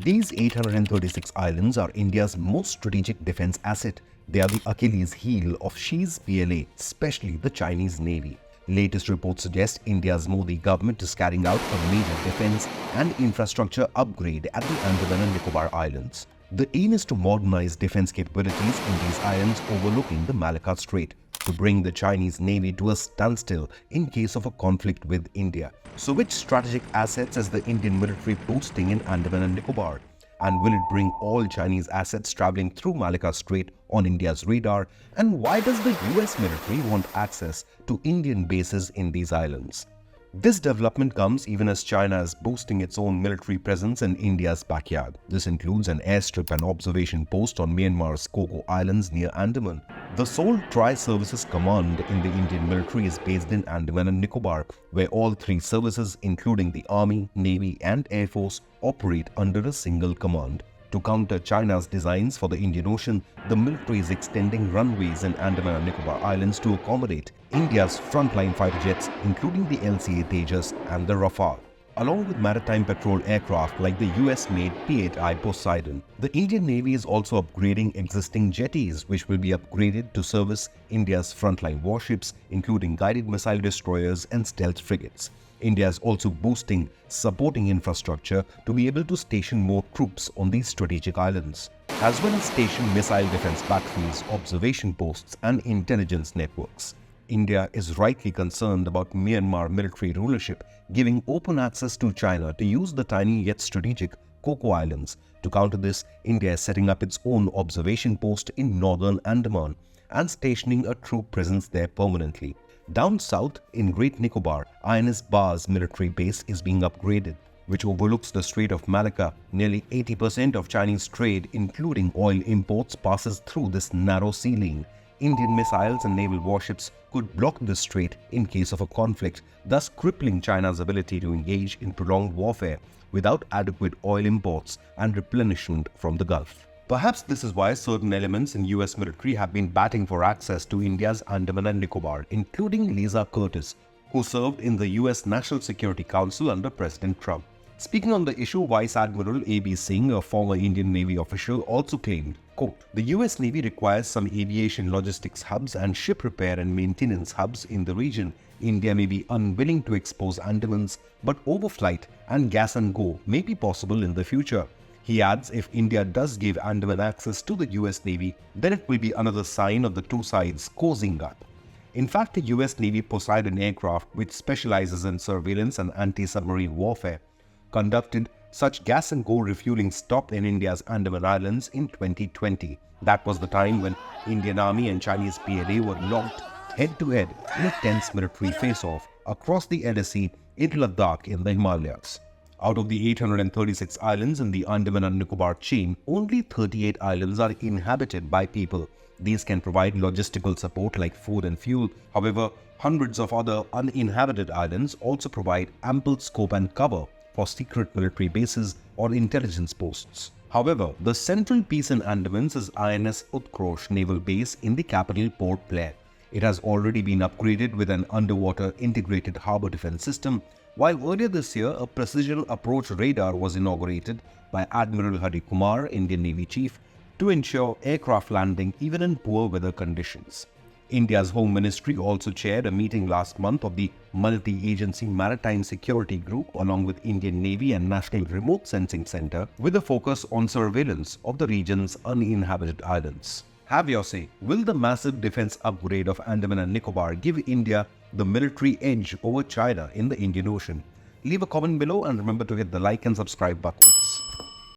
These 836 islands are India's most strategic defense asset. They are the Achilles heel of Xi's PLA, especially the Chinese Navy. Latest reports suggest India's Modi government is carrying out a major defense and infrastructure upgrade at the Andaman Nicobar Islands. The aim is to modernize defense capabilities in these islands overlooking the Malacca Strait, to bring the Chinese Navy to a standstill in case of a conflict with India. So which strategic assets is the Indian military boasting in Andaman and Nicobar? And will it bring all Chinese assets traveling through Malacca Strait on India's radar? And why does the US military want access to Indian bases in these islands? This development comes even as China is boasting its own military presence in India's backyard. This includes an airstrip and observation post on Myanmar's Coco Islands near Andaman. The sole Tri-Services Command in the Indian military is based in Andaman and Nicobar, where all three services, including the Army, Navy and Air Force, operate under a single command. To counter China's designs for the Indian Ocean, the military is extending runways in Andaman and Nicobar Islands to accommodate India's frontline fighter jets, including the LCA Tejas and the Rafale, along with maritime patrol aircraft like the US-made P-8I Poseidon. The Indian Navy is also upgrading existing jetties, which will be upgraded to service India's frontline warships, including guided missile destroyers and stealth frigates. India is also boosting supporting infrastructure to be able to station more troops on these strategic islands, as well as station missile defense batteries, observation posts and intelligence networks. India is rightly concerned about Myanmar military rulership giving open access to China to use the tiny yet strategic Coco Islands. To counter this, India is setting up its own observation post in northern Andaman and stationing a troop presence there permanently. Down south in Great Nicobar, INS Bar's military base is being upgraded, which overlooks the Strait of Malacca. Nearly 80% of Chinese trade, including oil imports, passes through this narrow sea lane. Indian missiles and naval warships could block the strait in case of a conflict, thus crippling China's ability to engage in prolonged warfare without adequate oil imports and replenishment from the Gulf. Perhaps this is why certain elements in US military have been batting for access to India's Andaman and Nicobar, including Lisa Curtis, who served in the US National Security Council under President Trump. Speaking on the issue, Vice Admiral A.B. Singh, a former Indian Navy official, also claimed, quote, "The US Navy requires some aviation logistics hubs and ship repair and maintenance hubs in the region. India may be unwilling to expose Andamans, but overflight and gas and go may be possible in the future." He adds, if India does give Andaman access to the US Navy, then it will be another sign of the two sides cozying up. In fact, the US Navy Poseidon aircraft, which specializes in surveillance and anti-submarine warfare, conducted such gas and go refueling stop in India's Andaman Islands in 2020. That was the time when Indian Army and Chinese PLA were locked head-to-head in a tense military face-off across the LSE in Ladakh in the Himalayas. Out of the 836 islands in the Andaman and Nicobar chain, only 38 islands are inhabited by people. These can provide logistical support like food and fuel. However, hundreds of other uninhabited islands also provide ample scope and cover for secret military bases or intelligence posts. However, the central piece in Andamans is INS Utkrosh naval base in the capital Port Blair. It has already been upgraded with an underwater integrated harbour defence system, while earlier this year a precision approach radar was inaugurated by Admiral Hari Kumar, Indian Navy Chief, to ensure aircraft landing even in poor weather conditions. India's Home Ministry also chaired a meeting last month of the Multi-Agency Maritime Security Group along with Indian Navy and National Remote Sensing Centre with a focus on surveillance of the region's uninhabited islands. Have your say. Will the massive defense upgrade of Andaman and Nicobar give India the military edge over China in the Indian Ocean? Leave a comment below and remember to hit the like and subscribe button.